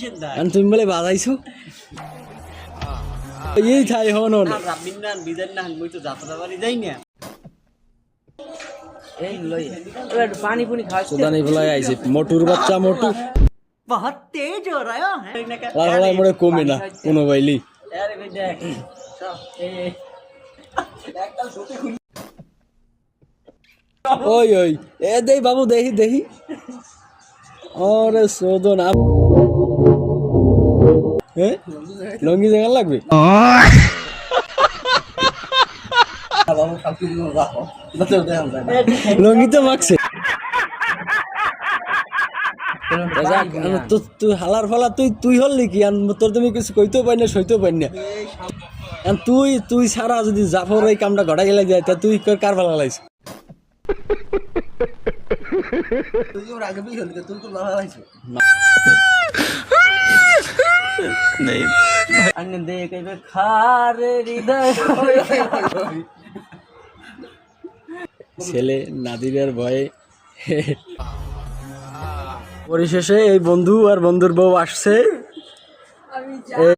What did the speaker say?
কিসের দায় তুমি বলে বাজাইছো এই থাই হন না রাবিন না বিদেন না মই তো যাত্রা বাড়ি যাই না এই লই এবার পানি পুনি খাওয়া সুদানি ভুলাই আইছে মোটুর বাচ্চা মোটু बहुत तेज हो रहा है লাল মরে কমে না কোনো বাইলি আরে ভাই দেখ ওই ওই এ দেই বাবু দেখি দেখি আরে সোদন লঙ্গি জায়গা লাগবে লঙ্গি তো মাখছে তুই হালার ফালা তুই হলি কি তোর তুমি কিছু কইতেও পাই না সইতেও পাই না তুই সারা যদি জাফর এই কামটা ঘটা গেলে যায় তা তুই কার ভালো লাগছে ছেলে নাদিরের ভয়ে পরিশেষে এই বন্ধু আর বন্ধুর বউ আসছে